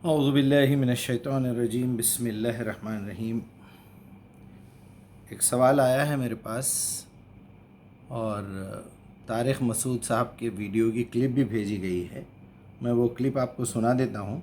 اعوذ باللہ من الشیطان الرجیم بسم اللہ الرحمن الرحیم۔ ایک سوال آیا ہے میرے پاس اور طارق مسعود صاحب کے ویڈیو کی کلپ بھی بھیجی گئی ہے۔ میں وہ کلپ آپ کو سنا دیتا ہوں۔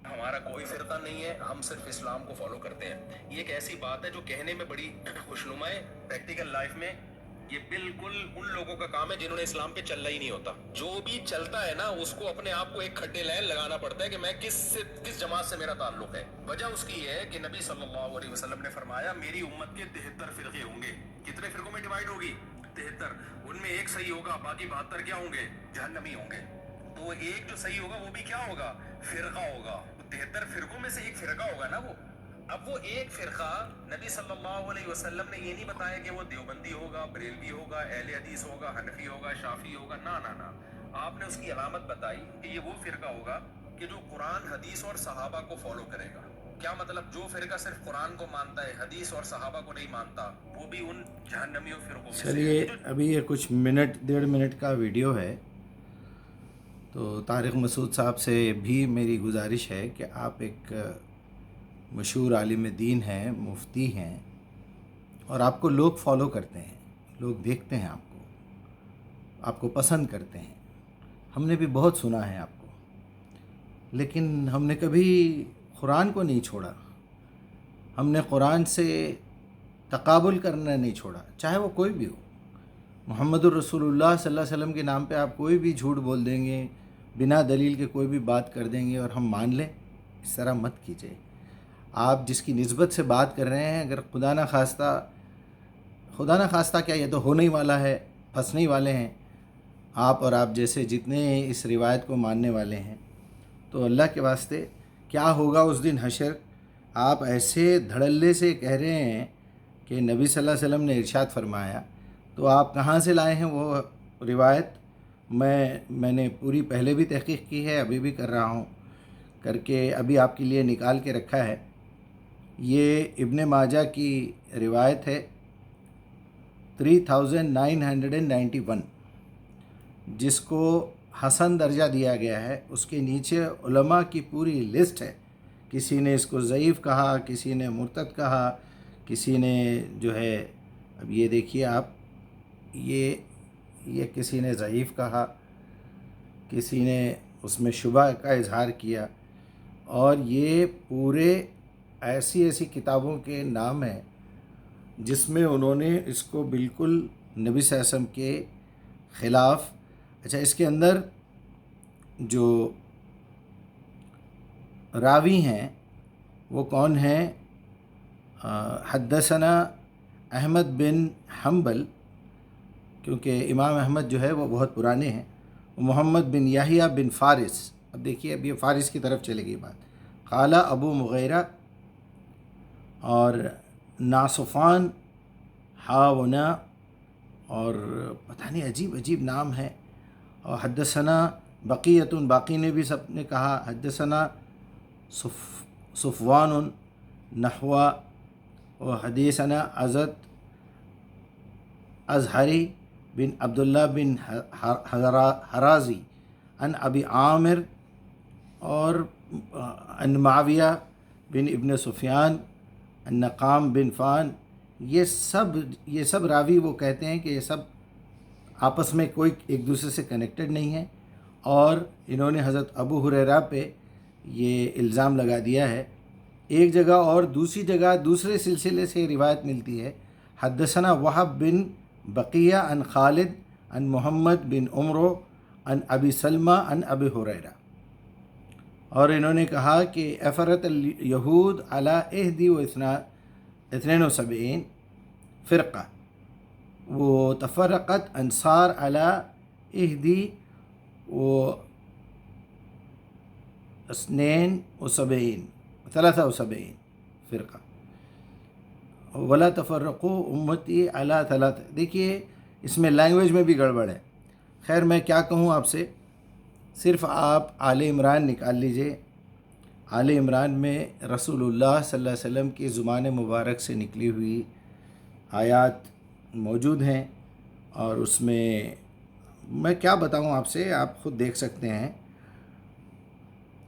ہمارا کوئی فرقہ نہیں ہے، ہم صرف اسلام کو فالو کرتے ہیں۔ یہ ایک ایسی بات ہے جو کہنے میں بڑی خوشنما ہے، پریکٹیکل لائف میں یہ بالکل ان لوگوں کا کام ہے جنہوں نے اسلام پہ چلنا ہی نہیں ہوتا۔ جو بھی چلتا ہے نا اس کو اپنے آپ کو ایک کھڈے لائن لگانا پڑتا ہے کہ میں کس جماعت سے میرا تعلق ہے۔ وجہ اس کی ہے کہ نبی صلی اللہ علیہ وسلم نے فرمایا میری امت کے 73 فرقے ہوں گے۔ کتنے فرقوں میں ڈیوائیڈ ہوگی؟ 73۔ ان میں ایک صحیح ہوگا، باقی 72 کیا ہوں گے؟ جہنمی ہوں گے۔ تو ایک جو صحیح ہوگا وہ بھی کیا ہوگا؟ فرقہ ہوگا۔ 73 فرقوں میں سے ایک فرقہ ہوگا نا وہ۔ اب وہ ایک فرقہ نبی صلی اللہ علیہ وسلم نے یہ نہیں بتایا کہ وہ دیوبندی ہوگا، بریلوی ہوگا، اہل حدیث ہوگا، حنفی ہوگا، شافعی ہوگا، نہ آپ نے اس کی علامت بتائی کہ یہ وہ فرقہ ہوگا کہ جو قرآن حدیث اور صحابہ کو فالو کرے گا۔ کیا مطلب؟ جو فرقہ صرف قرآن کو مانتا ہے، حدیث اور صحابہ کو نہیں مانتا، وہ بھی ان جہنمیوں فرقوں میں سے چلیے ہے۔ ابھی یہ کچھ ڈیڑھ منٹ کا ویڈیو ہے، تو طارق مسعود صاحب سے بھی میری گزارش ہے کہ آپ ایک مشہور عالم دین ہیں، مفتی ہیں، اور آپ کو لوگ فالو کرتے ہیں، لوگ دیکھتے ہیں آپ کو پسند کرتے ہیں۔ ہم نے بھی بہت سنا ہے آپ کو، لیکن ہم نے کبھی قرآن کو نہیں چھوڑا، ہم نے قرآن سے تقابل کرنا نہیں چھوڑا، چاہے وہ کوئی بھی ہو۔ محمد الرسول اللہ صلی اللہ علیہ وسلم کے نام پہ آپ کوئی بھی جھوٹ بول دیں گے، بنا دلیل کے کوئی بھی بات کر دیں گے اور ہم مان لیں، اس طرح مت کیجیے۔ آپ جس کی نسبت سے بات کر رہے ہیں، اگر خدا نہ خواستہ کیا یہ تو ہونے ہی والا ہے، پھنسنے ہی والے ہیں آپ اور آپ جیسے جتنے اس روایت کو ماننے والے ہیں، تو اللہ کے واسطے کیا ہوگا اس دن حشر؟ آپ ایسے دھڑلے سے کہہ رہے ہیں کہ نبی صلی اللہ علیہ وسلم نے ارشاد فرمایا، تو آپ کہاں سے لائے ہیں وہ روایت؟ میں نے پوری پہلے بھی تحقیق کی ہے، ابھی بھی کر رہا ہوں، کر کے ابھی آپ کے لیے نکال کے رکھا ہے۔ یہ ابن ماجہ کی روایت ہے 3991، جس کو حسن درجہ دیا گیا ہے۔ اس کے نیچے علماء کی پوری لسٹ ہے، کسی نے اس کو ضعیف کہا، کسی نے مرتد کہا، کسی نے جو ہے، اب یہ دیکھیے آپ، یہ کسی نے ضعیف کہا، کسی نے اس میں شبہ کا اظہار کیا، اور یہ پورے ایسی کتابوں کے نام ہیں جس میں انہوں نے اس کو بالکل نبی صلی اللہ علیہ وسلم کے خلاف۔ اچھا، اس کے اندر جو راوی ہیں وہ کون ہیں؟ حدثنا احمد بن حنبل، کیونکہ امام احمد جو ہے وہ بہت پرانے ہیں، محمد بن یحییٰ بن فارس۔ اب دیکھیے، اب یہ فارس کی طرف چلے گی بات۔ قال ابو مغیرہ اور ناصفان ہاونا، اور پتہ نہیں عجیب نام ہے۔ اور حدثنا بقیۃ، باقی نے بھی سب نے کہا حدثنا صفوان نحوا، و حدیثنا ازہری بن عبداللہ بن حرازی عن ابی عامر، اور ان معاویہ بن ابن سفیان ان نقام بن فان۔ یہ سب راوی وہ کہتے ہیں کہ یہ سب آپس میں کوئی ایک دوسرے سے کنیکٹڈ نہیں ہے، اور انہوں نے حضرت ابو ہریرہ پہ یہ الزام لگا دیا ہے۔ ایک جگہ اور دوسری جگہ دوسرے سلسلے سے روایت ملتی ہے، حدثنا وہب بن بقیہ عن خالد عن محمد بن عمرو عن ابی سلمہ عن ابی ہریرہ، اور انہوں نے کہا کہ افرت الیہود علی 71 فرقہ، وہ تفرقت انصار علی 73 فرقہ، ولا تفرقوا امتی علی 3۔ دیکھیے اس میں لینگویج میں بھی گڑبڑ ہے۔ خیر، میں کیا کہوں آپ سے، صرف آپ آل عمران نکال لیجئے۔ آل عمران میں رسول اللہ صلی اللہ علیہ وسلم کی زبان مبارک سے نکلی ہوئی آیات موجود ہیں، اور اس میں کیا بتاؤں آپ سے، آپ خود دیکھ سکتے ہیں۔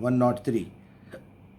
103।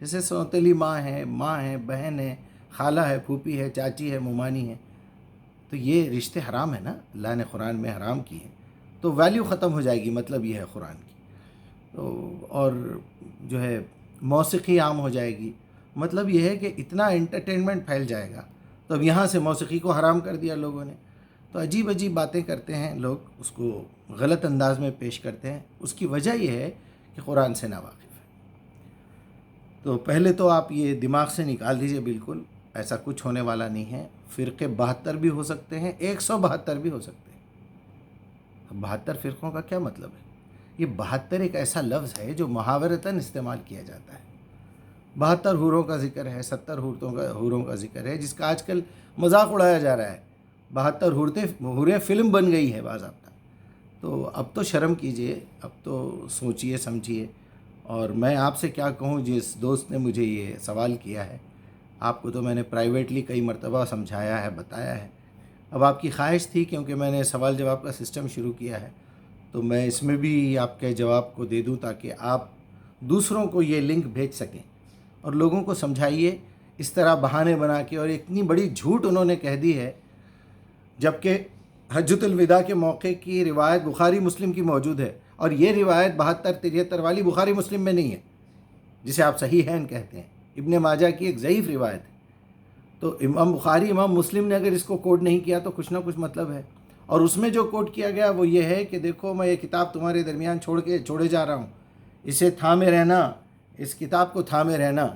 جیسے سوتیلی ماں ہے، بہن ہے، خالہ ہے، پھوپھی ہے، چاچی ہے، ممانی ہے، تو یہ رشتے حرام ہیں نا، اللہ نے قرآن میں حرام کی ہے، تو ویلیو ختم ہو جائے گی، مطلب یہ ہے قرآن کی. تو اور جو ہے موسیقی عام ہو جائے گی، مطلب یہ ہے کہ اتنا انٹرٹینمنٹ پھیل جائے گا. تو اب یہاں سے موسیقی کو حرام کر دیا لوگوں نے. تو عجیب عجیب باتیں کرتے ہیں لوگ، اس کو غلط انداز میں پیش کرتے ہیں. اس کی وجہ یہ ہے کہ قرآن سے ناواقف ہے. تو پہلے تو آپ یہ دماغ سے نکال دیجئے، بالکل ایسا کچھ ہونے والا نہیں ہے. فرقے 72 بھی ہو سکتے ہیں، 172 بھی ہو سکتے ہیں. اب 72 فرقوں کا کیا مطلب ہے؟ یہ 72 ایک ایسا لفظ ہے جو محاورتاً استعمال کیا جاتا ہے. 72 حوروں کا ذکر ہے، 70 حوروں کا ذکر ہے، جس کا آج کل مذاق اڑایا جا رہا ہے. 72 حوریں فلم بن گئی ہے باضابطہ. تو اب تو شرم کیجئے، اب تو سوچئے سمجھیے. اور میں آپ سے کیا کہوں، جس دوست نے مجھے یہ سوال کیا ہے، آپ کو تو میں نے پرائیویٹلی کئی مرتبہ سمجھایا ہے، بتایا ہے. اب آپ کی خواہش تھی، کیونکہ میں نے سوال جواب کا سسٹم شروع کیا ہے، تو میں اس میں بھی آپ کے جواب کو دے دوں تاکہ آپ دوسروں کو یہ لنک بھیج سکیں اور لوگوں کو سمجھائیے. اس طرح بہانے بنا کے، اور اتنی بڑی جھوٹ انہوں نے کہہ دی ہے، جبکہ حجۃ الوداع کے موقع کی روایت بخاری مسلم کی موجود ہے، اور یہ روایت 72-73 والی بخاری مسلم میں نہیں ہے، جسے آپ صحیحین کہتے ہیں. ابن ماجہ کی ایک ضعیف روایت ہے. تو امام بخاری، امام مسلم نے اگر اس کو کوٹ نہیں کیا تو کچھ نہ کچھ مطلب ہے. اور اس میں جو کوٹ کیا گیا وہ یہ ہے کہ دیکھو، میں یہ کتاب تمہارے درمیان چھوڑے جا رہا ہوں، اسے تھامے رہنا، اس کتاب کو تھامے رہنا،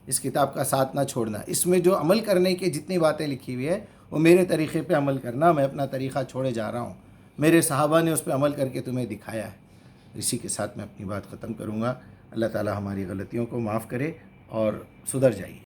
اس کتاب کا ساتھ نہ چھوڑنا. اس میں جو عمل کرنے کی جتنی باتیں لکھی ہوئی ہے وہ میرے طریقے پہ عمل کرنا. میں اپنا طریقہ چھوڑے جا رہا ہوں، میرے صحابہ نے اس پہ عمل کر کے تمہیں دکھایا ہے. اسی کے ساتھ میں اپنی بات ختم کروں گا. اللہ تعالی ہماری غلطیوں کو معاف کرے اور سدھر جائیے.